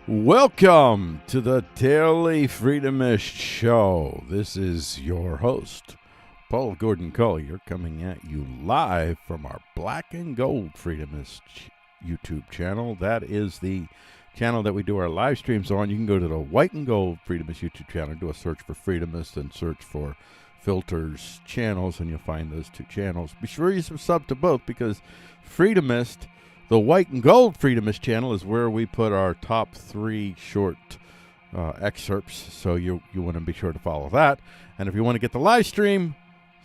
Welcome to the Daily Freedomist Show. This is your host, Paul Gordon Collier, coming at you live from our Black and Gold Freedomist YouTube channel. That is the channel that we do our live streams on. You can go to the White and Gold Freedomist YouTube channel, do a search for Freedomist and search for Filters channels, and you'll find those two channels. Be sure you sub to both, because Freedomist, the White and Gold Freedomist channel, is where we put our top 3 short excerpts, so you want to be sure to follow that. And if you want to get the live stream,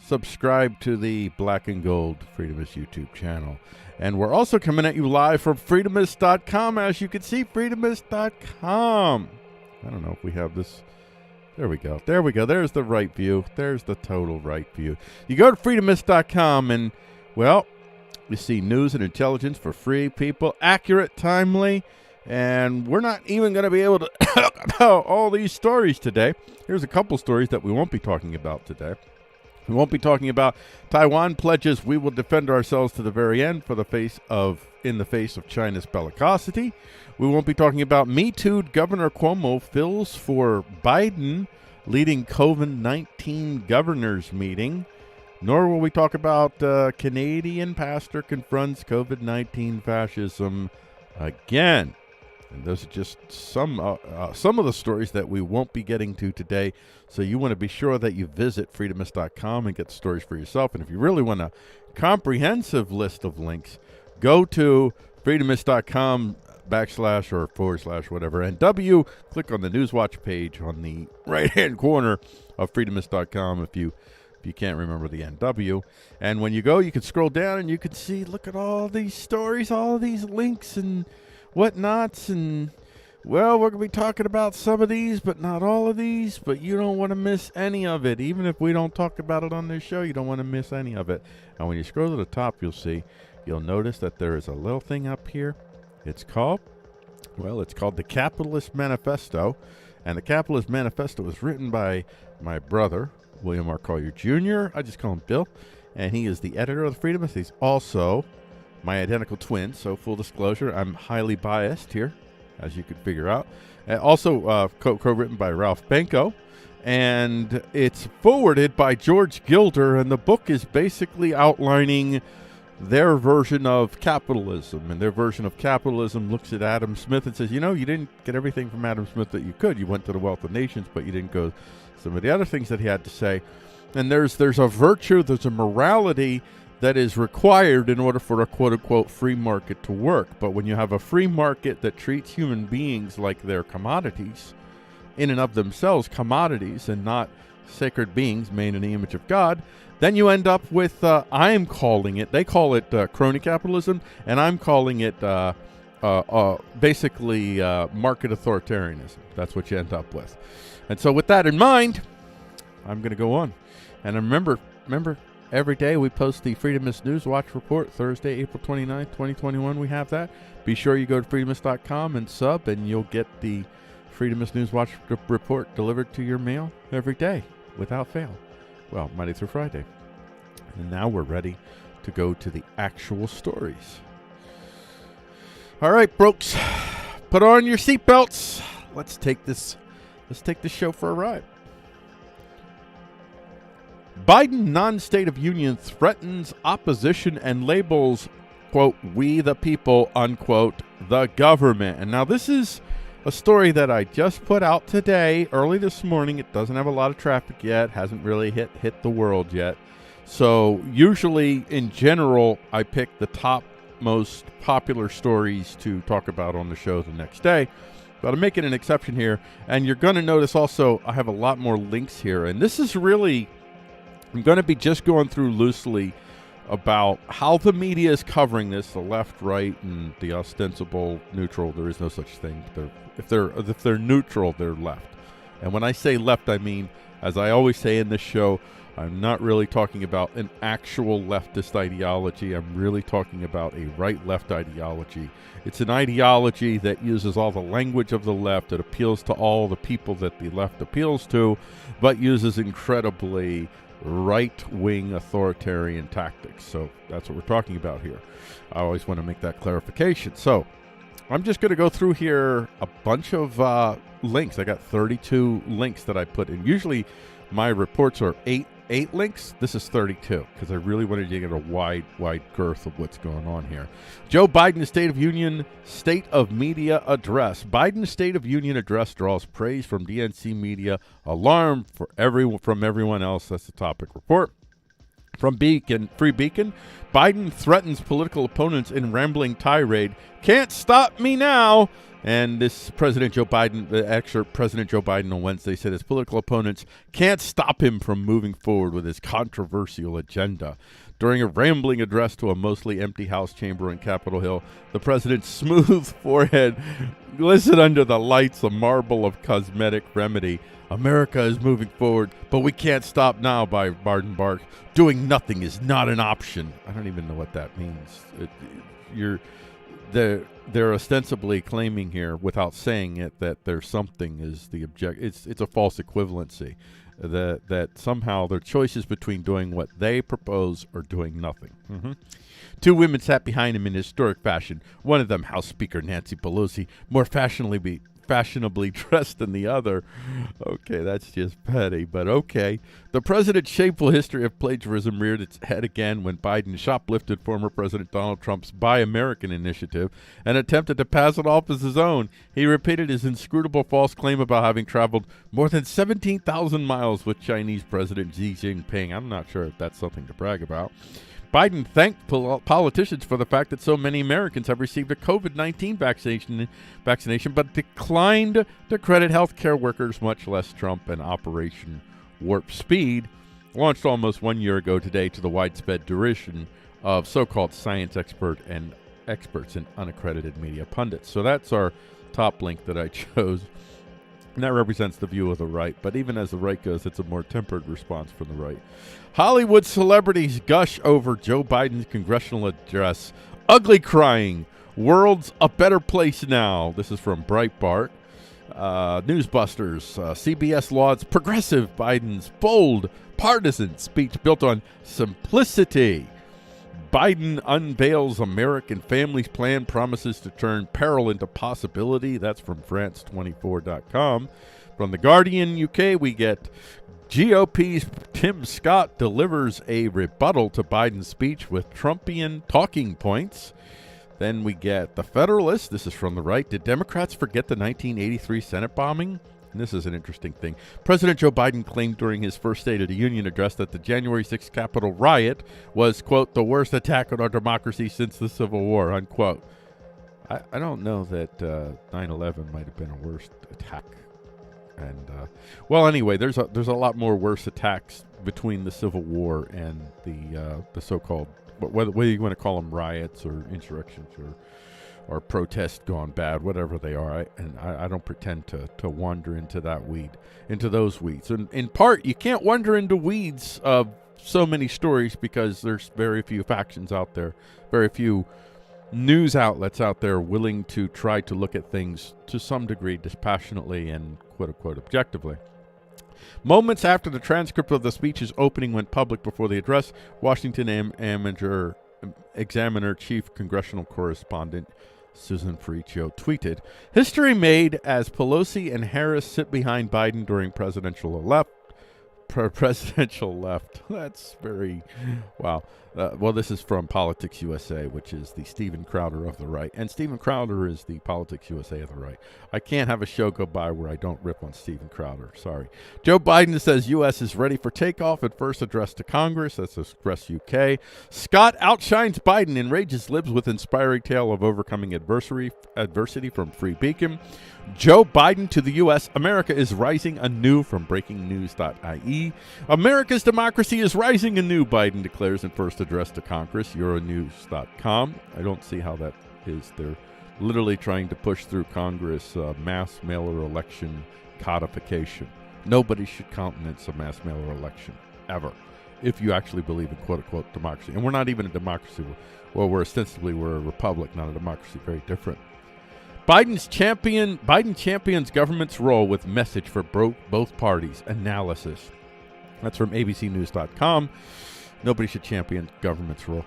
subscribe to the Black and Gold Freedomist YouTube channel. And we're also coming at you live from Freedomist.com, as you can see, Freedomist.com. I don't know if we have this. There we go. There we go. There's the right view. There's the total right view. You go to Freedomist.com and, well, you see news and intelligence for free people, accurate, timely, and we're not even going to be able to talk about all these stories today. Here's a couple stories that we won't be talking about today. We won't be talking about Taiwan pledges we will defend ourselves to the very end in the face of China's bellicosity. We won't be talking about Me Too. Governor Cuomo fills for Biden leading COVID-19 governors meeting. Nor will we talk about Canadian pastor confronts COVID-19 fascism again. And those are just some of the stories that we won't be getting to today. So you want to be sure that you visit Freedomist.com and get the stories for yourself. And if you really want a comprehensive list of links, go to Freedomist.com / whatever, and click on the Newswatch page on the right-hand corner of Freedomist.com if you can't remember the NW. And when you go, you can scroll down and you can see, look at all these stories, all of these links and whatnots. And, well, we're going to be talking about some of these, but not all of these. But you don't want to miss any of it. Even if we don't talk about it on this show, you don't want to miss any of it. And when you scroll to the top, you'll notice that there is a little thing up here. It's called the Capitalist Manifesto. And the Capitalist Manifesto was written by my brother, William R. Collier Jr. I just call him Bill, and he is the editor of the Freedomist. He's also my identical twin, so full disclosure, I'm highly biased here, as you can figure out. Also co-written by Ralph Benko, and it's forwarded by George Gilder, and the book is basically outlining their version of capitalism, and their version of capitalism looks at Adam Smith and says, you didn't get everything from Adam Smith that you could. You went to the Wealth of Nations, but you didn't go some of the other things that he had to say. And there's a virtue, there's a morality that is required in order for a quote-unquote free market to work. But when you have a free market that treats human beings like they're commodities, in and of themselves commodities and not sacred beings made in the image of God, then you end up with, I'm calling it, they call it crony capitalism, and I'm calling it basically market authoritarianism. That's what you end up with. And so with that in mind, I'm going to go on. And remember, every day we post the Freedomist News Watch Report, Thursday, April 29th, 2021. We have that. Be sure you go to Freedomist.com and sub, and you'll get the Freedomist News Watch Report delivered to your mail every day without fail. Well, Monday through Friday. And now we're ready to go to the actual stories. All right, folks, put on your seatbelts. Let's take this show for a ride. Biden non-State of Union threatens opposition and labels, quote, we the people, unquote, the government. And now this is a story that I just put out today, early this morning. It doesn't have a lot of traffic yet, hasn't really hit the world yet. So usually, in general, I pick the top most popular stories to talk about on the show the next day. But I'm making an exception here. And you're going to notice also I have a lot more links here. And this is really, I'm going to be just going through loosely about how the media is covering this, the left, right, and the ostensible neutral. There is no such thing. If they're neutral, they're left. And when I say left, I mean, as I always say in this show, I'm not really talking about an actual leftist ideology. I'm really talking about a right-left ideology. It's an ideology that uses all the language of the left. It appeals to all the people that the left appeals to, but uses incredibly right-wing authoritarian tactics. So that's what we're talking about here. I always want to make that clarification. So I'm just going to go through here a bunch of links. I got 32 links that I put in. Usually my reports are eight links. This is 32 because I really wanted you to get a wide girth of what's going on here. Joe Biden's State of Media Address. Biden's State of Union Address draws praise from DNC media, alarm from everyone else. That's the topic report. From Free Beacon, Biden threatens political opponents in rambling tirade. Can't stop me now. And this President Joe Biden, the excerpt, President Joe Biden on Wednesday said his political opponents can't stop him from moving forward with his controversial agenda. During a rambling address to a mostly empty House chamber in Capitol Hill, the president's smooth forehead glistened under the lights, a marble of cosmetic remedy. America is moving forward, but we can't stop now, by Biden barked. Doing nothing is not an option. I don't even know what that means. They're ostensibly claiming here, without saying it, that there's something is the object. It's a false equivalency. That somehow their choices between doing what they propose or doing nothing. Two women sat behind him in historic fashion. One of them, House Speaker Nancy Pelosi, more fashionably dressed than the other. Okay, that's just petty, but okay. The president's shameful history of plagiarism reared its head again when Biden shoplifted former President Donald Trump's Buy American initiative and attempted to pass it off as his own. He repeated his inscrutable false claim about having traveled more than 17,000 miles with Chinese President Xi Jinping. I'm not sure if that's something to brag about. Biden thanked politicians for the fact that so many Americans have received a COVID-19 vaccination, but declined to credit healthcare workers, much less Trump, and Operation Warp Speed, launched almost 1 year ago today to the widespread derision of so-called science experts and unaccredited media pundits. So that's our top link that I chose. And that represents the view of the right. But even as the right goes, it's a more tempered response from the right. Hollywood celebrities gush over Joe Biden's congressional address. Ugly crying. World's a better place now. This is from Breitbart. Newsbusters. CBS lauds progressive Biden's bold, partisan speech built on simplicity. Biden unveils American Families Plan, promises to turn peril into possibility. That's from France24.com. From The Guardian UK, we get GOP's Tim Scott delivers a rebuttal to Biden's speech with Trumpian talking points. Then we get The Federalist. This is from the right. Did Democrats forget the 1983 Senate bombing? And this is an interesting thing. President Joe Biden claimed during his first State of the Union address that the January 6th Capitol riot was, quote, the worst attack on our democracy since the Civil War, unquote. I don't know that 9/11 might have been a worse attack. And, well, anyway, there's a lot more worse attacks between the Civil War and the so-called, whether you want to call them riots or insurrections or protests gone bad, whatever they are. I don't pretend to wander into those weeds. And in part, you can't wander into weeds of so many stories because there's very few factions out there, very few news outlets out there willing to try to look at things to some degree dispassionately and quote-unquote objectively. Moments after the transcript of the speech's opening went public before the address, Washington Examiner Chief Congressional Correspondent Susan Ferricchio tweeted, "History made as Pelosi and Harris sit behind Biden during presidential left." That's very, wow. Well, this is from Politics USA, which is the Steven Crowder of the right. And Steven Crowder is the Politics USA of the right. I can't have a show go by where I don't rip on Steven Crowder. Sorry. Joe Biden says U.S. is ready for takeoff at first address to Congress. That's Express UK. Scott outshines Biden, enrages libs with inspiring tale of overcoming adversity from Free Beacon. Joe Biden to the U.S. America is rising anew from breakingnews.ie. America's democracy is rising anew, Biden declares in first address to Congress, Euronews.com. I don't see how that is. They're literally trying to push through Congress mass mailer election codification. Nobody should countenance a mass mailer election, ever, if you actually believe in quote-unquote democracy. And we're not even a democracy. Well, we're a republic, not a democracy. Very different. Biden champions government's role with message for both parties. Analysis. That's from abcnews.com. Nobody should champion government's role.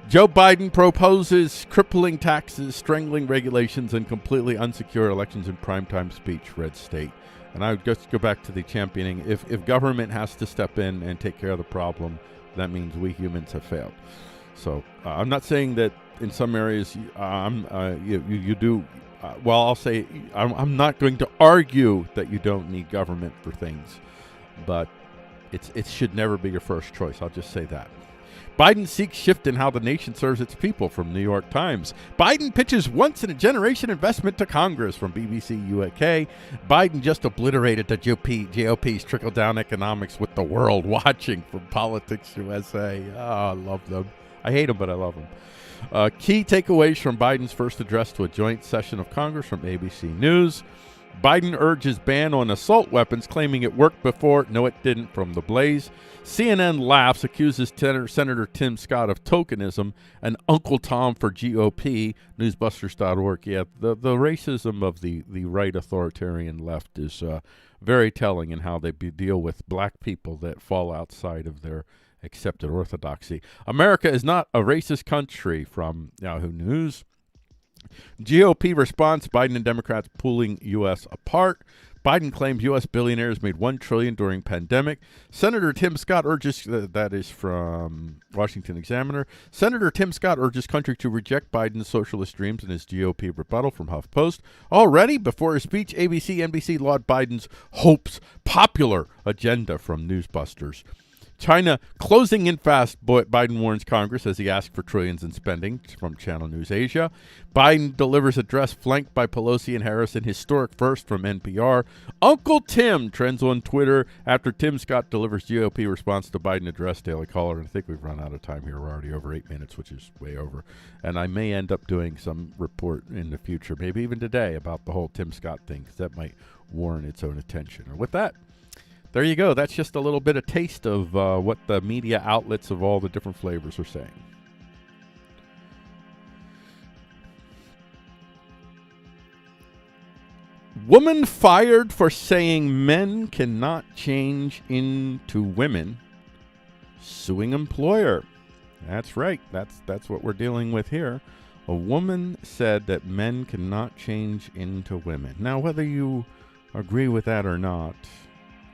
Joe Biden proposes crippling taxes, strangling regulations, and completely unsecure elections in primetime speech, red state. And I would just go back to the championing. If government has to step in and take care of the problem, that means we humans have failed. So I'm not saying that in some areas you do. Well, I'll say I'm not going to argue that you don't need government for things, but it should never be your first choice. I'll just say that. Biden seeks shift in how the nation serves its people, from New York Times. Biden pitches once-in-a-generation investment to Congress, from BBC UK. Biden just obliterated the GOP's trickle-down economics with the world watching, from Politics USA. Oh, I love them. I hate them, but I love them. Key takeaways from Biden's first address to a joint session of Congress, from ABC News. Biden urges ban on assault weapons, claiming it worked before. No, it didn't, from The Blaze. CNN laughs, accuses Senator Tim Scott of tokenism, and Uncle Tom for GOP, newsbusters.org. Yeah, the racism of the right authoritarian left is very telling in how they deal with black people that fall outside of their accepted orthodoxy. America is not a racist country, from Yahoo News. GOP response, Biden and Democrats pulling U.S. apart. Biden claims U.S. billionaires made $1 trillion during pandemic. Senator Tim Scott urges, that is from Washington Examiner, Senator Tim Scott urges country to reject Biden's socialist dreams in his GOP rebuttal, from HuffPost. Already, before his speech, ABC, NBC laud Biden's hopes popular agenda, from Newsbusters. China closing in fast, Biden warns Congress as he asks for trillions in spending, from Channel News Asia. Biden delivers address flanked by Pelosi and Harris in historic first, from NPR. Uncle Tim trends on Twitter after Tim Scott delivers GOP response to Biden address, Daily Caller. And I think we've run out of time here. We're already over 8 minutes, which is way over. And I may end up doing some report in the future, maybe even today, about the whole Tim Scott thing, because that might warrant its own attention. And with that, there you go. That's just a little bit of taste of what the media outlets of all the different flavors are saying. Woman fired for saying men cannot change into women, suing employer. That's right. That's what we're dealing with here. A woman said that men cannot change into women. Now, whether you agree with that or not,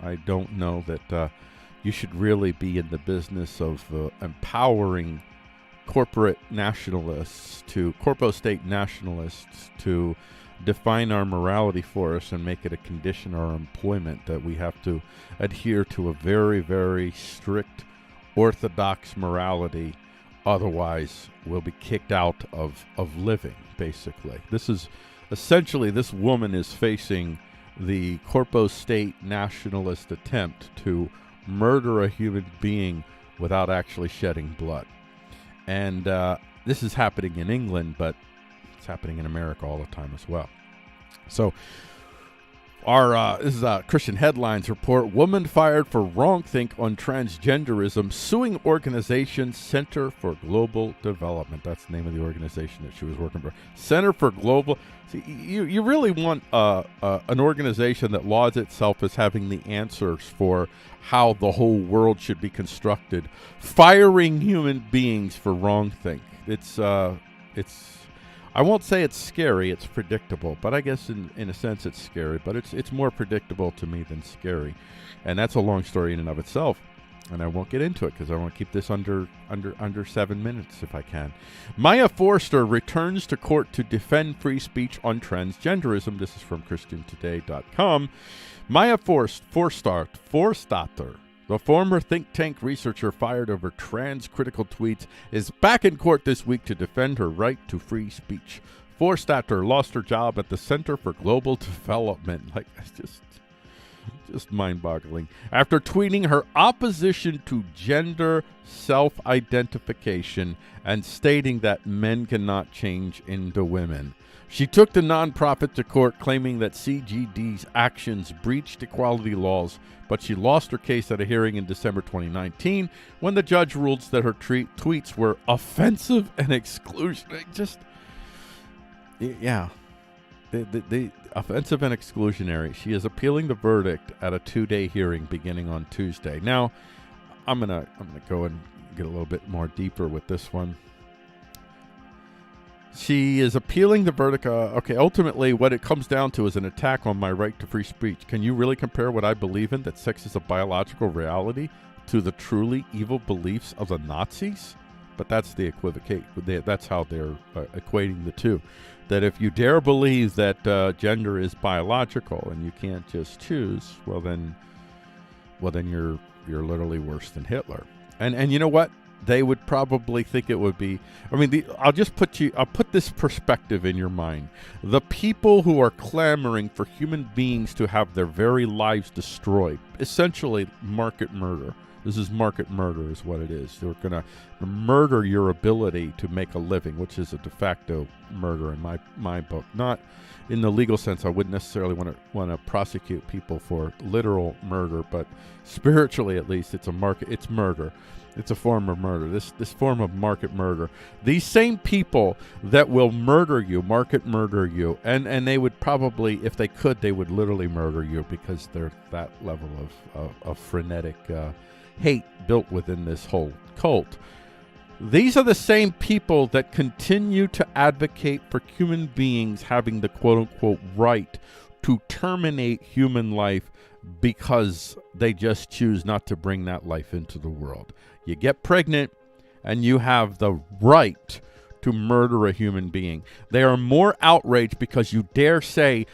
I don't know that you should really be in the business of empowering corporate nationalists to corpo-state nationalists to define our morality for us and make it a condition of our employment that we have to adhere to a very, very strict orthodox morality. Otherwise, we'll be kicked out of living, basically. This is essentially, this woman is facing the corpo-state nationalist attempt to murder a human being without actually shedding blood. And this is happening in England, but it's happening in America all the time as well. So this is a Christian Headlines report. Woman fired for wrongthink on transgenderism, suing organization Center for Global Development. That's the name of the organization that she was working for. Center for Global. See, you really want an organization that lauds itself as having the answers for how the whole world should be constructed, firing human beings for wrongthink. It's I won't say it's scary, it's predictable, but I guess in a sense it's scary, but it's more predictable to me than scary. And that's a long story in and of itself, and I won't get into it because I want to keep this under 7 minutes if I can. Maya Forster returns to court to defend free speech on transgenderism. This is from ChristianToday.com. Maya Forstater, the former think tank researcher fired over trans-critical tweets, is back in court this week to defend her right to free speech. Forstater lost her job at the Center for Global Development. Like, it's just mind-boggling. After tweeting her opposition to gender self-identification and stating that men cannot change into women. She took the nonprofit to court, claiming that CGD's actions breached equality laws, but she lost her case at a hearing in December 2019 when the judge ruled that her tweets were offensive and exclusionary. The offensive and exclusionary. She is appealing the verdict at a 2-day hearing beginning on Tuesday. Now, I'm gonna go and get a little bit more deeper with this one. She is appealing to Vertica. Okay, ultimately, what it comes down to is an attack on my right to free speech. Can you really compare what I believe in, that sex is a biological reality, to the truly evil beliefs of the Nazis? But that's the equivocate. That's how they're equating the two. That if you dare believe that gender is biological and you can't just choose, well then you're literally worse than Hitler. And you know what? They would probably think it would be. I mean, I'll put this perspective in your mind. The people who are clamoring for human beings to have their very lives destroyed, essentially market murder. This is market murder is what it is. They're going to murder your ability to make a living, which is a de facto murder in my book. Not in the legal sense. I wouldn't necessarily want to prosecute people for literal murder, but spiritually at least, it's murder. It's a form of murder. This form of market murder. These same people that will murder you, market murder you, and they would probably, if they could, they would literally murder you because they're that level of frenetic hate built within this whole cult. These are the same people that continue to advocate for human beings having the quote-unquote right to terminate human life because they just choose not to bring that life into the world. You get pregnant and you have the right to murder a human being. They are more outraged because you dare say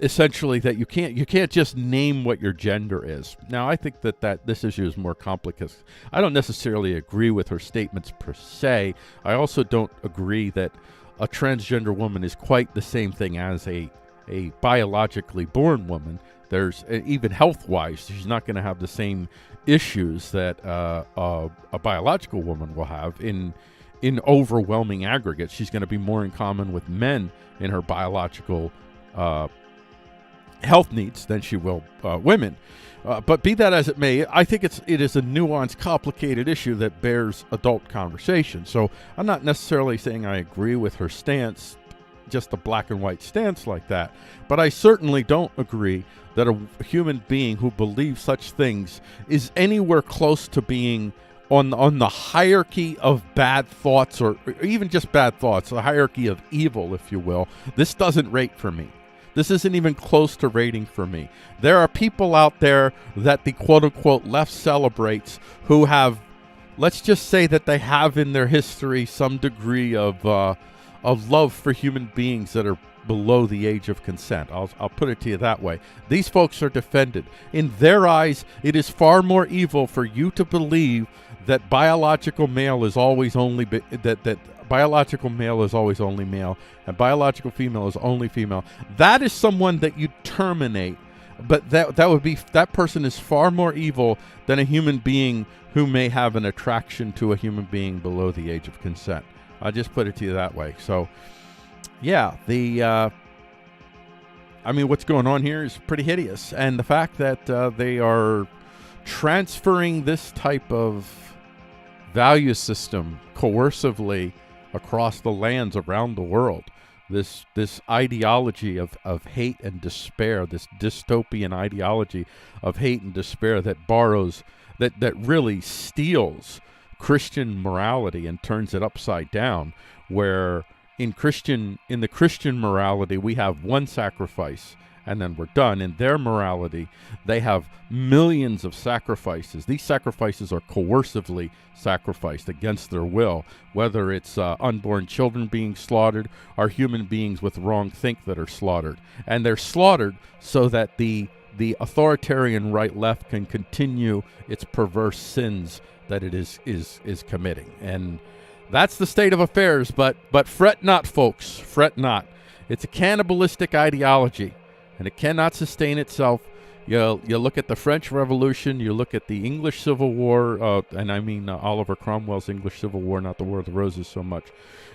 essentially that you can't just name what your gender is. Now, I think that this issue is more complicated. I don't necessarily agree with her statements per se. I also don't agree that a transgender woman is quite the same thing as a biologically born woman. There's even health-wise, she's not going to have the same issues that a biological woman will have in overwhelming aggregate. She's going to be more in common with men in her biological health needs than she will women. But be that as it may, I think it is a nuanced, complicated issue that bears adult conversation. So I'm not necessarily saying I agree with her stance, just a black and white stance like that. But I certainly don't agree that a human being who believes such things is anywhere close to being on the hierarchy of bad thoughts, or even just bad thoughts, the hierarchy of evil, if you will. This doesn't rate for me. This isn't even close to rating for me. There are people out there that the quote-unquote left celebrates who have, let's just say that they have in their history some degree of love for human beings that are below the age of consent. I'll put it to you that way. These folks are defended. In their eyes, it is far more evil for you to believe that biological male is always only that biological male is always only male and biological female is only female. That is someone that you terminate. But that person is far more evil than a human being who may have an attraction to a human being below the age of consent. I'll just put it to you that way. So, yeah, what's going on here is pretty hideous. And the fact that they are transferring this type of value system coercively across the lands around the world, this ideology of hate and despair, this dystopian ideology of hate and despair that borrows, that really steals Christian morality and turns it upside down, where in the Christian morality we have one sacrifice and then we're done. In their morality, they have millions of sacrifices. These sacrifices are coercively sacrificed against their will, whether it's unborn children being slaughtered or human beings with wrong think that are slaughtered. And they're slaughtered so that the authoritarian right-left can continue its perverse sins that it is committing. And that's the state of affairs, but fret not, folks, fret not. It's a cannibalistic ideology, and it cannot sustain itself. You look at the French Revolution, you look at the English Civil War, and I mean Oliver Cromwell's English Civil War, not the War of the Roses so much.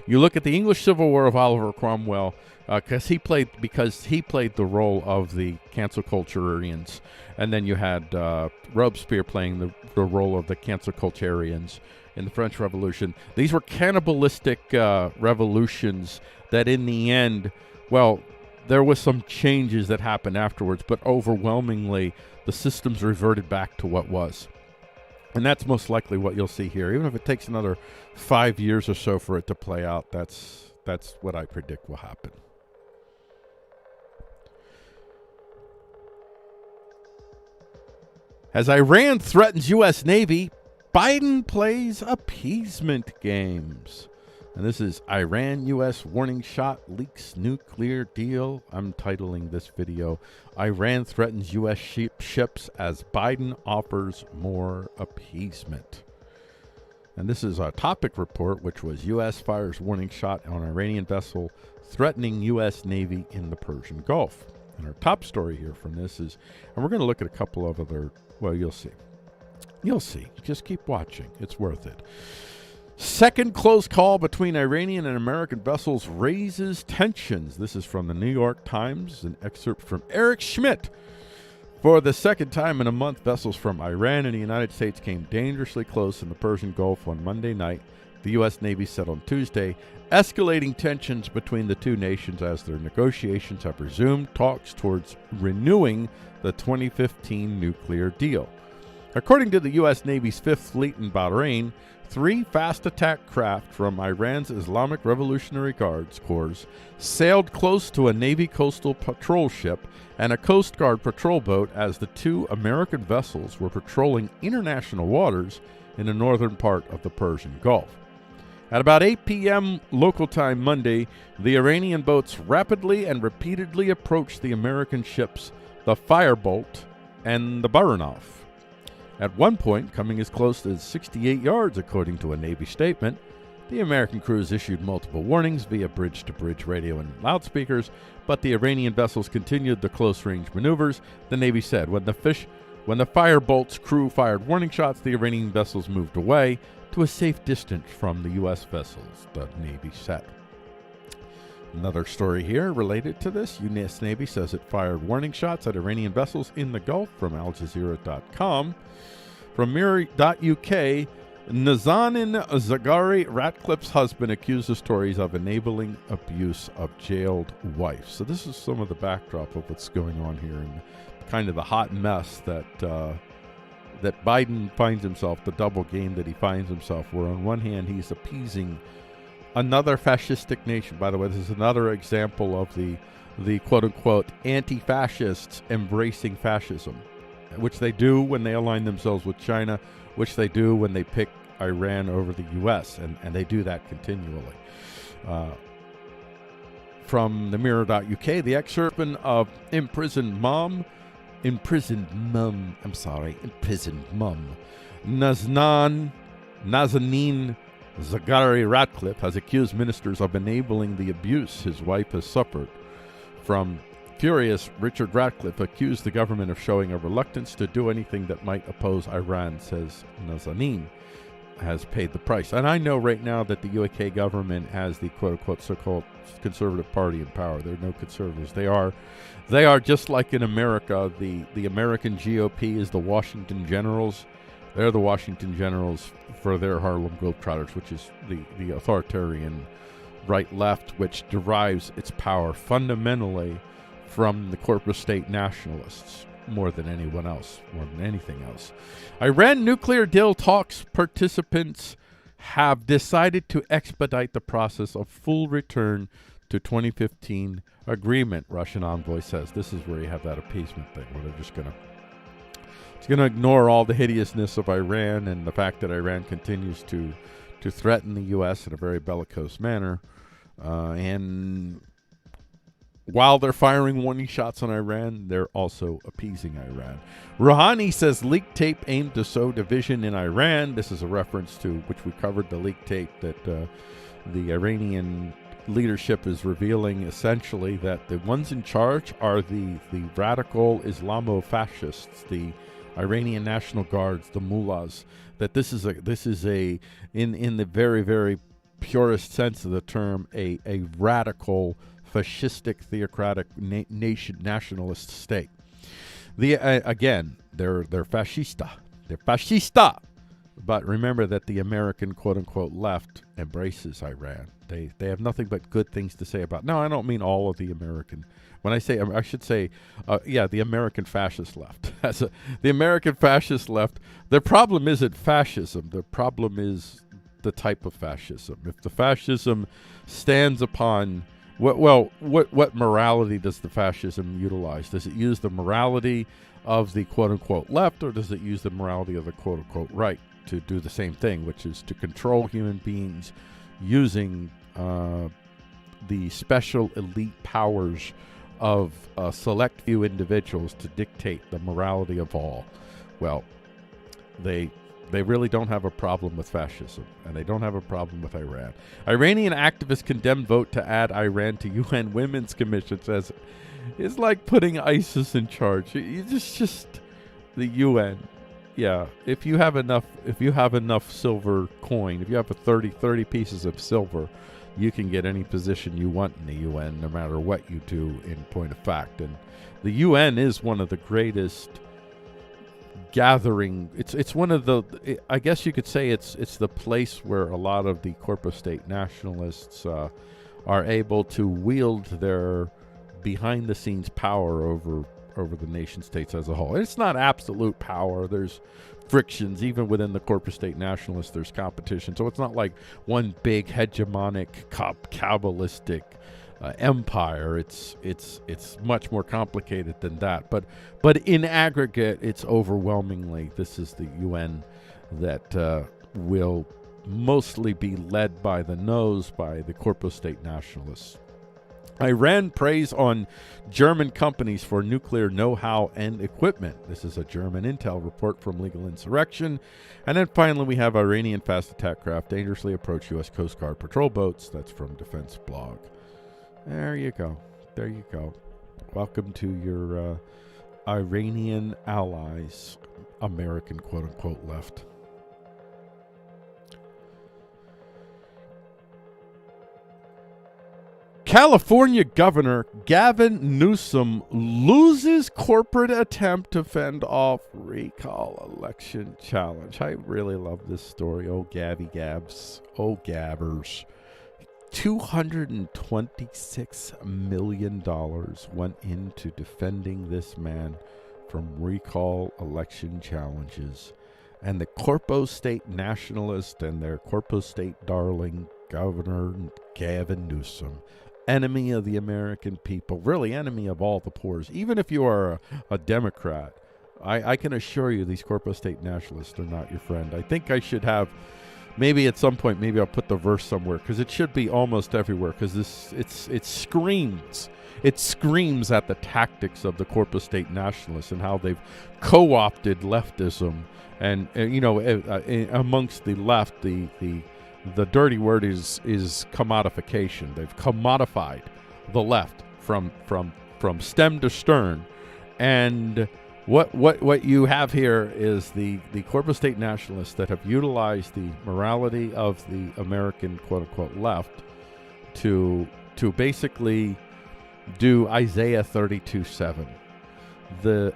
You look at the English Civil War of Oliver Cromwell, because he played the role of the cancel culturarians, and then you had Robespierre playing the role of the cancel culturarians in the French Revolution. These were cannibalistic revolutions that in the end, well, there was some changes that happened afterwards, but overwhelmingly the systems reverted back to what was. And that's most likely what you'll see here. Even if it takes another 5 years or so for it to play out, that's what I predict will happen. As Iran threatens U.S. Navy, Biden plays appeasement games. And this is Iran-U.S. warning shot leaks nuclear deal. I'm titling this video, Iran threatens U.S. ships as Biden offers more appeasement. And this is a topic report, which was U.S. fires warning shot on Iranian vessel threatening U.S. Navy in the Persian Gulf. And our top story here from this is, and we're going to look at a couple of other, well, you'll see. You'll see. Just keep watching. It's worth it. Second close call between Iranian and American vessels raises tensions. This is from the New York Times, an excerpt from Eric Schmidt. For the second time in a month, vessels from Iran and the United States came dangerously close in the Persian Gulf on Monday night, the U.S. Navy said on Tuesday, escalating tensions between the two nations as their negotiations have resumed talks towards renewing the 2015 nuclear deal. According to the U.S. Navy's Fifth Fleet in Bahrain, 3 fast attack craft from Iran's Islamic Revolutionary Guards Corps sailed close to a Navy coastal patrol ship and a Coast Guard patrol boat as the 2 American vessels were patrolling international waters in the northern part of the Persian Gulf. At about 8 p.m. local time Monday, the Iranian boats rapidly and repeatedly approached the American ships, the Firebolt and the Baranov. At one point, coming as close as 68 yards, according to a Navy statement, the American crews issued multiple warnings via bridge-to-bridge radio and loudspeakers, but the Iranian vessels continued the close-range maneuvers. The Navy said when the Firebolt's crew fired warning shots, the Iranian vessels moved away to a safe distance from the U.S. vessels, the Navy said. Another story here related to this. U.S. Navy says it fired warning shots at Iranian vessels in the Gulf from AlJazeera.com. From Mirror.uk, Nazanin Zaghari, Ratcliffe's husband, accuses Tories of enabling abuse of jailed wife. So this is some of the backdrop of what's going on here and kind of the hot mess that Biden finds himself, the double game that he finds himself, where on one hand he's appeasing another fascistic nation. By the way, this is another example of the quote-unquote anti-fascists embracing fascism, which they do when they align themselves with China, which they do when they pick Iran over the U.S., and they do that continually. From the Mirror.uk, the excerpt of imprisoned mum, Nazanin Zaghari Ratcliffe has accused ministers of enabling the abuse his wife has suffered. From Furious, Richard Ratcliffe accused the government of showing a reluctance to do anything that might oppose Iran, says Nazanin has paid the price. And I know right now that the UK government has the quote-unquote so-called conservative party in power. There are no conservatives. They are just like in America. The American GOP is the Washington Generals. They're the Washington Generals for their Harlem Globetrotters, which is the authoritarian right-left, which derives its power fundamentally from the corporate state nationalists more than anyone else, more than anything else. Iran nuclear deal talks participants have decided to expedite the process of full return to 2015 agreement, Russian envoy says. This is where you have that appeasement thing, where they're just going to ignore all the hideousness of Iran and the fact that Iran continues to threaten the U.S. in a very bellicose manner. And while they're firing warning shots on Iran, they're also appeasing Iran. Rouhani says leaked tape aimed to sow division in Iran. This is a reference to, which we covered, the leaked tape that the Iranian leadership is revealing essentially that the ones in charge are the radical Islamo-fascists, the Iranian National Guards, the mullahs. That this is a in the very, very purest sense of the term, a radical fascistic theocratic nation nationalist state. Again, they're fascista. They're fascista. But remember that the American quote unquote left embraces Iran. They have nothing but good things to say about. No, I don't mean all of the American. When I say, I should say, the American fascist left. The American fascist left. Their problem isn't fascism. The problem is the type of fascism. If the fascism stands upon what morality does the fascism utilize? Does it use the morality of the quote-unquote left, or does it use the morality of the quote-unquote right to do the same thing, which is to control human beings using the special elite powers of a select few individuals to dictate the morality of all? Well, they really don't have a problem with fascism, and they don't have a problem with Iran. Iranian activists condemn vote to add Iran to UN Women's Commission. Says it's like putting ISIS in charge. It's just the UN. Yeah, if you have enough silver coin, if you have 30 pieces of silver, you can get any position you want in the UN, no matter what you do in point of fact. And the UN is one of the greatest gathering. It's one of the, I guess you could say it's the place where a lot of the corporate state nationalists are able to wield their behind the scenes power over the nation states as a whole. It's not absolute power. There's frictions even within the corporate state nationalists. There's competition, so it's not like one big hegemonic cabalistic empire. It's much more complicated than that. But in aggregate, it's overwhelmingly, this is the UN that will mostly be led by the nose by the corporate state nationalists. Iran preys on German companies for nuclear know-how and equipment. This is a German intel report from Legal Insurrection. And then finally, we have Iranian fast attack craft dangerously approach U.S. Coast Guard patrol boats. That's from Defense Blog. There you go. There you go. Welcome to your Iranian allies, American quote-unquote left. California Governor Gavin Newsom loses corporate attempt to fend off recall election challenge. I really love this story. Oh, Gabby Gabs. Oh, Gabbers. $226 million went into defending this man from recall election challenges. And the Corpo State nationalist and their Corpo State darling Governor Gavin Newsom, enemy of the American people, really enemy of all the poors. Even if you are a Democrat, I can assure you these Corpo State nationalists are not your friend. I think I should have, maybe at some point, maybe I'll put the verse somewhere, because it should be almost everywhere, because it screams at the tactics of the Corpo State nationalists and how they've co-opted leftism. And amongst the left, the dirty word is commodification. They've commodified the left from stem to stern. And what you have here is the Corpo State nationalists that have utilized the morality of the American quote-unquote left to basically do Isaiah 32:7.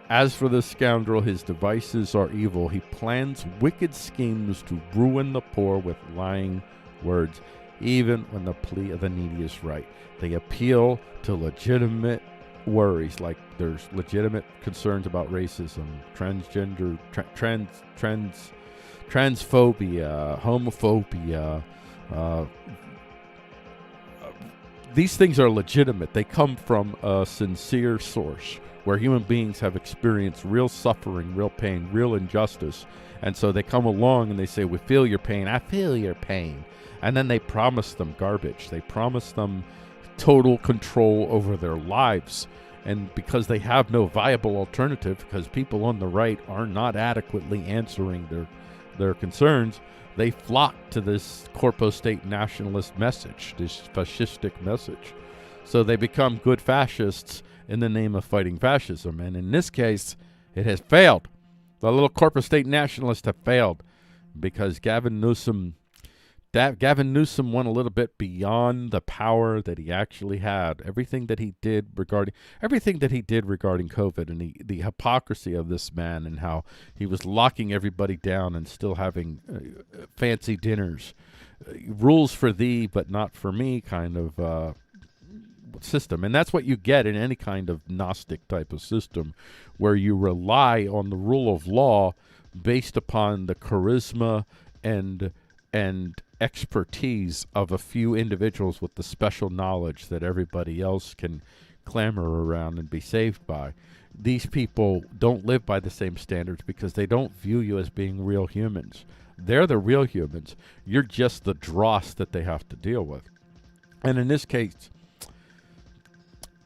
As for the scoundrel, his devices are evil. He plans wicked schemes to ruin the poor with lying words, even when the plea of the needy is right. They appeal to legitimate worries, like there's legitimate concerns about racism, transgender, transphobia, homophobia. These things are legitimate. They come from a sincere source, where human beings have experienced real suffering, real pain, real injustice. And so they come along and they say, we feel your pain. I feel your pain. And then they promise them garbage. They promise them total control over their lives. And because they have no viable alternative, because people on the right are not adequately answering their concerns, they flock to this Corpo State nationalist message, this fascistic message. So they become good fascists in the name of fighting fascism. And in this case, it has failed. The little corporate state nationalists have failed because Gavin Newsom went a little bit beyond the power that he actually had. Everything that he did regarding COVID and the hypocrisy of this man, and how he was locking everybody down and still having fancy dinners rules for thee but not for me kind of system. And that's what you get in any kind of Gnostic type of system, where you rely on the rule of law based upon the charisma and expertise of a few individuals with the special knowledge that everybody else can clamor around and be saved by. These people don't live by the same standards because they don't view you as being real humans. They're the real humans. You're just the dross that they have to deal with. And in this case,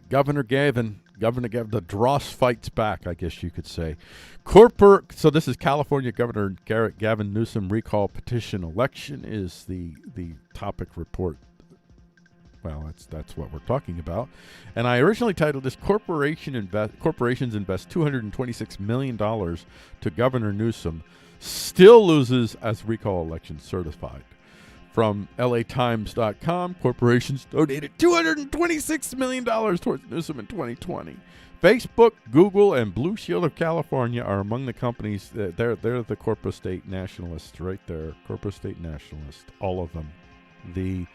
Governor Gavin, the dross fights back, I guess you could say. So this is California Governor Gavin Newsom recall petition election is the topic report. Well, that's what we're talking about. And I originally titled this Corporations invest $226 million to Governor Newsom, still loses as recall election certified. From LATimes.com, corporations donated $226 million towards Newsom in 2020. Facebook, Google, and Blue Shield of California are among the companies. They're the corporate state nationalists right there. Corporate state nationalists, all of them. The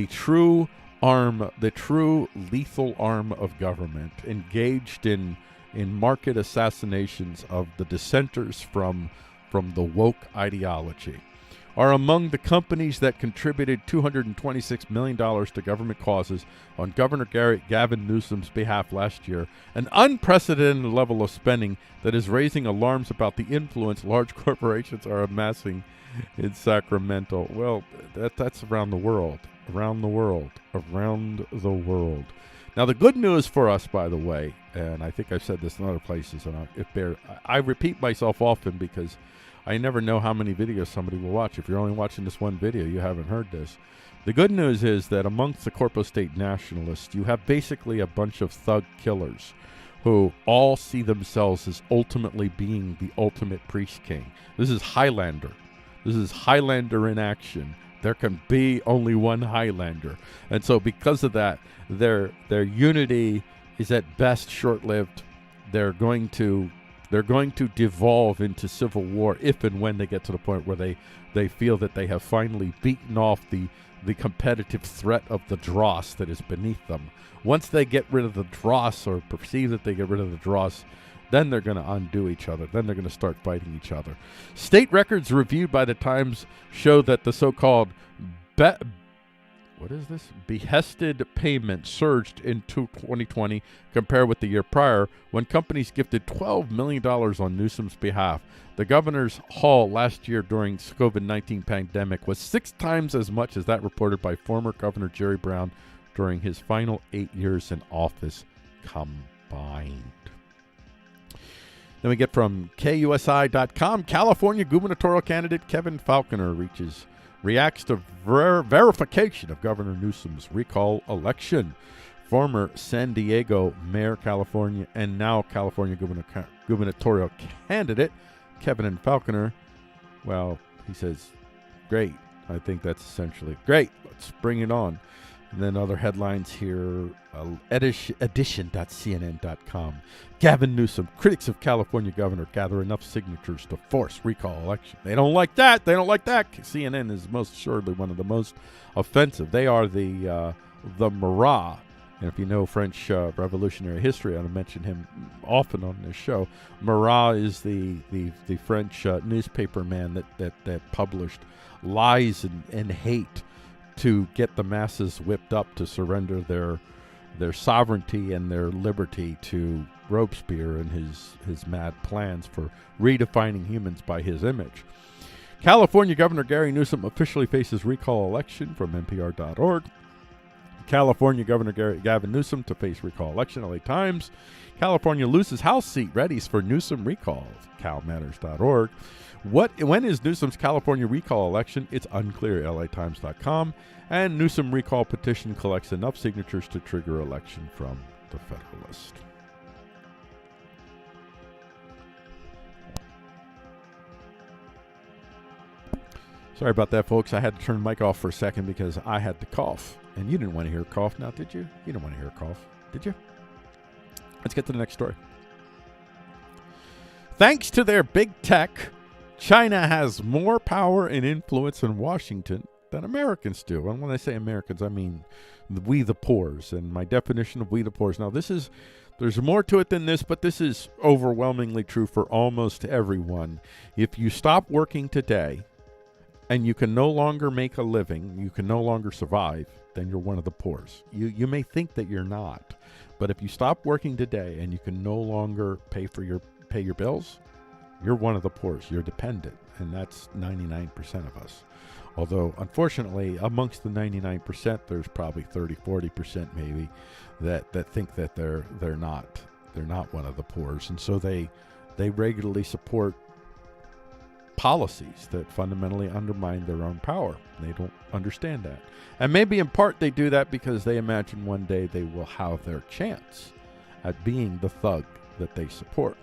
true lethal arm of government, engaged in market assassinations of the dissenters from the woke ideology, are among the companies that contributed $226 million to government causes on Governor Gavin Newsom's behalf last year, an unprecedented level of spending that is raising alarms about the influence large corporations are amassing in Sacramento. Well, that's around the world. Now, the good news for us, by the way, and I think I've said this in other places, and I repeat myself often because I never know how many videos somebody will watch. If you're only watching this one video, you haven't heard this. The good news is that amongst the corporate state nationalists, you have basically a bunch of thug killers who all see themselves as ultimately being the ultimate priest king. This is Highlander. This is Highlander in action. There can be only one Highlander. And so because of that, their unity is at best short-lived. They're going to devolve into civil war if and when they get to the point where they feel that they have finally beaten off the competitive threat of the dross that is beneath them. Once they get rid of the dross, or perceive that they get rid of the dross, then they're going to undo each other. Then they're going to start fighting each other. State records reviewed by the Times show that the so-called behested payment surged in 2020 compared with the year prior, when companies gifted $12 million on Newsom's behalf. The governor's haul last year during the COVID-19 pandemic was 6 times as much as that reported by former Governor Jerry Brown during his final 8 years in office combined. Then we get from KUSI.com, California gubernatorial candidate Kevin Faulconer reacts to verification of Governor Newsom's recall election. Former San Diego mayor, California, and now California gubernatorial candidate Kevin Faulconer, well, he says, great. I think that's essentially great. Let's bring it on. And then other headlines here, edition.cnn.com. Gavin Newsom, critics of California governor gather enough signatures to force recall election. They don't like that. CNN is most assuredly one of the most offensive. They are the Marat. And if you know French revolutionary history, I mention him often on this show. Marat is the French newspaper man that published lies and hate to get the masses whipped up to surrender their sovereignty and their liberty to Robespierre and his mad plans for redefining humans by his image. California Governor Gary Newsom officially faces recall election from NPR.org. California Governor Gavin Newsom to face recall election, LA Times. California loses House seat, readies for Newsom recall, CalMatters.org. When is Newsom's California recall election? It's unclear, LATimes.com. And Newsom recall petition collects enough signatures to trigger election from the Federalist. Sorry about that, folks. I had to turn the mic off for a second because I had to cough. And you didn't want to hear a cough now, did you? You didn't want to hear a cough, did you? Let's get to the next story. Thanks to their big tech, China has more power and influence in Washington than Americans do. And when I say Americans, I mean we the poors. And my definition of we the poors. Now, there's more to it than this, but this is overwhelmingly true for almost everyone. If you stop working today and you can no longer make a living, you can no longer survive, then you're one of the poors. You may think that you're not, but if you stop working today and you can no longer pay your bills, you're one of the poors. You're dependent, and that's 99% of us. Although, unfortunately, amongst the 99%, there's probably 30-40% maybe that think that they're not one of the poors, and so they regularly support policies that fundamentally undermine their own power. They don't understand that. And maybe in part they do that because they imagine one day they will have their chance at being the thug that they support.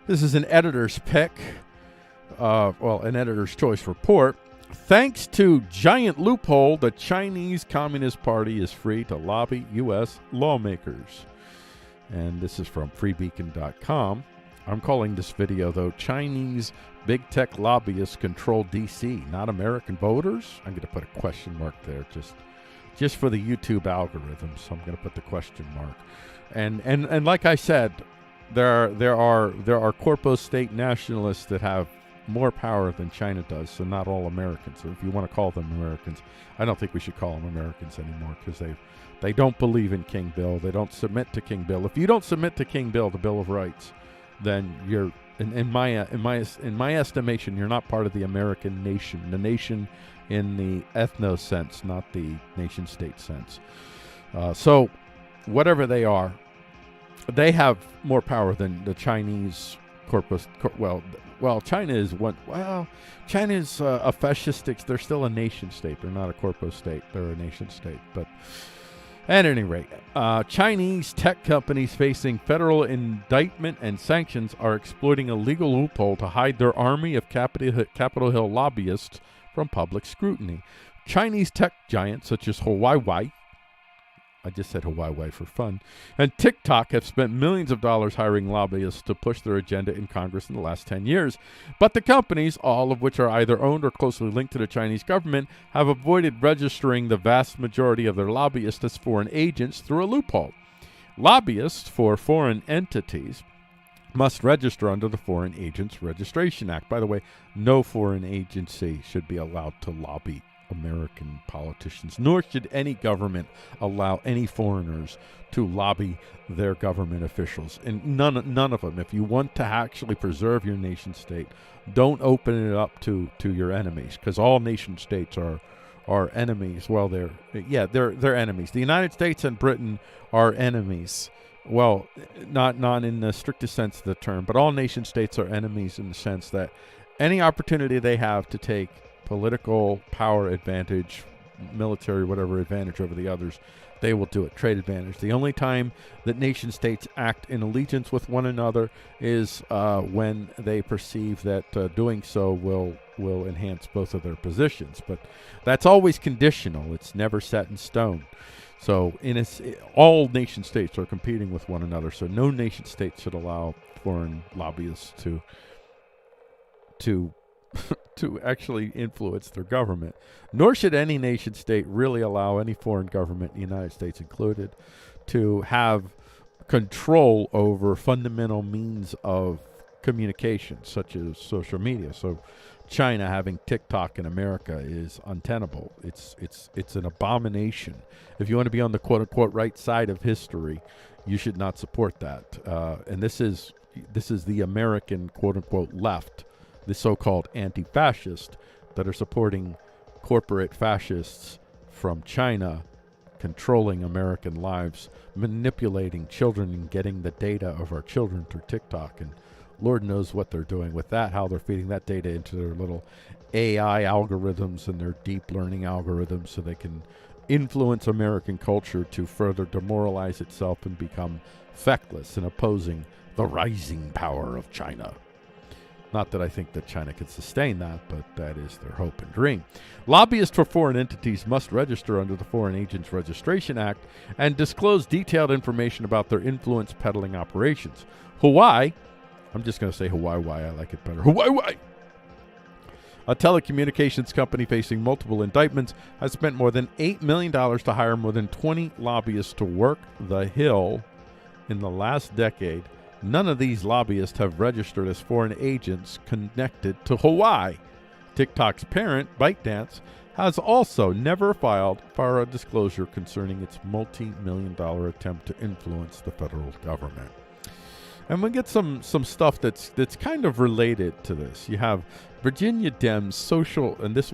This is an editor's pick, an editor's choice report. Thanks to giant loophole, the Chinese Communist Party is free to lobby U.S. lawmakers. And this is from freebeacon.com. I'm calling this video, though, Chinese big tech lobbyists control D.C., not American voters. I'm going to put a question mark there just for the YouTube algorithm. So I'm going to put the question mark. And like I said, there are corpo state nationalists that have more power than China does, so not all Americans. So if you want to call them Americans, I don't think we should call them Americans anymore because they don't believe in King Bill. They don't submit to King Bill. If you don't submit to King Bill, the Bill of Rights, then you're in my estimation, you're not part of the American nation. The nation in the ethno sense, not the nation state sense. So whatever they are, they have more power than the Chinese corpus. China is one. Well, China is a fascistic. They're still a nation state. They're not a corpo state. They're a nation state. But at any rate, Chinese tech companies facing federal indictment and sanctions are exploiting a legal loophole to hide their army of Capitol Hill lobbyists from public scrutiny. Chinese tech giants such as Huawei, I just said Huawei for fun, and TikTok have spent millions of dollars hiring lobbyists to push their agenda in Congress in the last 10 years. But the companies, all of which are either owned or closely linked to the Chinese government, have avoided registering the vast majority of their lobbyists as foreign agents through a loophole. Lobbyists for foreign entities must register under the Foreign Agents Registration Act. By the way, no foreign agency should be allowed to lobby American politicians, nor should any government allow any foreigners to lobby their government officials. And none of them. If you want to actually preserve your nation state, don't open it up to your enemies, because all nation states are enemies. Well, they're enemies. The United States and Britain are enemies. Well, not in the strictest sense of the term, but all nation states are enemies in the sense that any opportunity they have to take political power advantage, military, whatever advantage over the others, they will do it. Trade advantage. The only time that nation states act in allegiance with one another is when they perceive that doing so will enhance both of their positions. But that's always conditional. It's never set in stone. So all nation states are competing with one another. So no nation state should allow foreign lobbyists to actually influence their government, nor should any nation state really allow any foreign government, the United States included, to have control over fundamental means of communication, such as social media. So China having TikTok in America is untenable. It's an abomination. If you want to be on the quote-unquote right side of history, you should not support that. And this is the American quote-unquote left, the so-called anti-fascist, that are supporting corporate fascists from China controlling American lives, manipulating children and getting the data of our children through TikTok. And Lord knows what they're doing with that, how they're feeding that data into their little AI algorithms and their deep learning algorithms so they can influence American culture to further demoralize itself and become feckless in opposing the rising power of China. Not that I think that China can sustain that, but that is their hope and dream. Lobbyists for foreign entities must register under the Foreign Agents Registration Act and disclose detailed information about their influence peddling operations. Huawei, I'm just going to say Huawei, I like it better. Huawei A telecommunications company facing multiple indictments has spent more than $8 million to hire more than 20 lobbyists to work the Hill in the last decade. None of these lobbyists have registered as foreign agents connected to Hawaii. TikTok's parent, ByteDance, has also never filed for a disclosure concerning its multi-million-dollar attempt to influence the federal government. And we get some stuff that's kind of related to this. You have Virginia Dems social, and this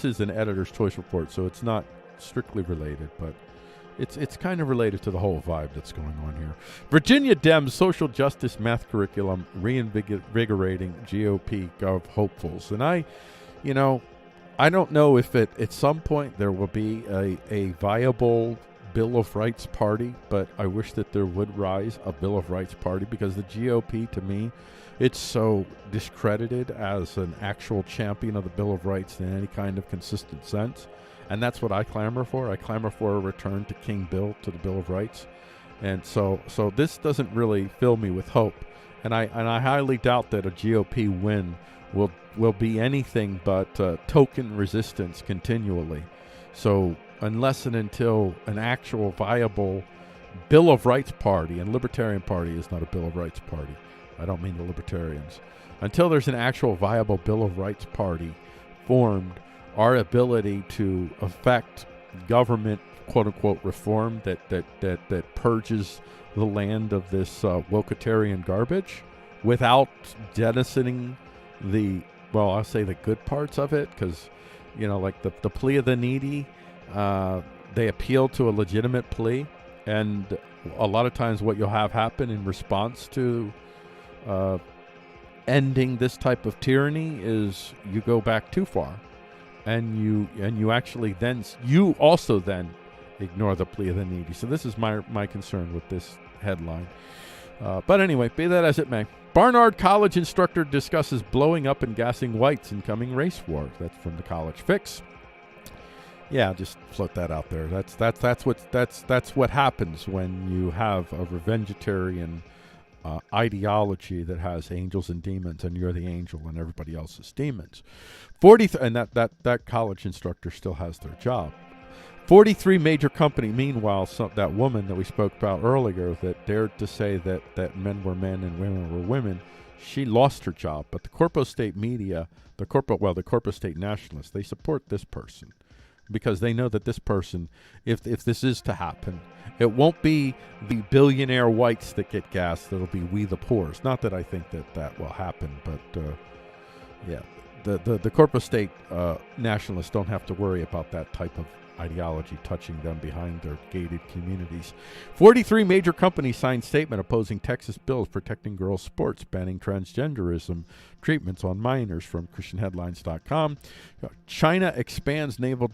is an editor's choice report, so it's not strictly related, but it's kind of related to the whole vibe that's going on here. Virginia Dems social justice math curriculum reinvigorating GOP Gov hopefuls. And I don't know if at some point there will be a viable Bill of Rights party, but I wish that there would rise a Bill of Rights party, because the GOP, to me, it's so discredited as an actual champion of the Bill of Rights in any kind of consistent sense. And that's what I clamor for. I clamor for a return to King Bill, to the Bill of Rights. And so this doesn't really fill me with hope. And I highly doubt that a GOP win will be anything but token resistance continually. So unless and until an actual viable Bill of Rights party, and Libertarian Party is not a Bill of Rights party, I don't mean the Libertarians, until there's an actual viable Bill of Rights party formed, our ability to affect government quote-unquote reform that purges the land of this wokeitarian garbage without jettisoning I'll say the good parts of it, because, like the plea of the needy, they appeal to a legitimate plea, and a lot of times what you'll have happen in response to ending this type of tyranny is you go back too far, and you actually then ignore the plea of the needy. So this is my concern with this headline. But anyway, be that as it may. Barnard College instructor discusses blowing up and gassing whites in coming race war. That's from the College Fix. Yeah, just float that out there. That's what happens when you have a revengetarian ideology that has angels and demons, and you're the angel and everybody else is demons. And that college instructor still has their job. 43 major company. Meanwhile, that woman that we spoke about earlier that dared to say that men were men and women were women, she lost her job. But the corporate state media, the corporate state nationalists, they support this person because they know that this person, if this is to happen, it won't be the billionaire whites that get gassed. It'll be we the poor. It's not that I think that will happen, but yeah, the corporate state nationalists don't have to worry about that type of ideology touching them behind their gated communities. 43 major companies signed statement opposing Texas bills protecting girls' sports, banning transgenderism treatments on minors, from ChristianHeadlines.com. China expands naval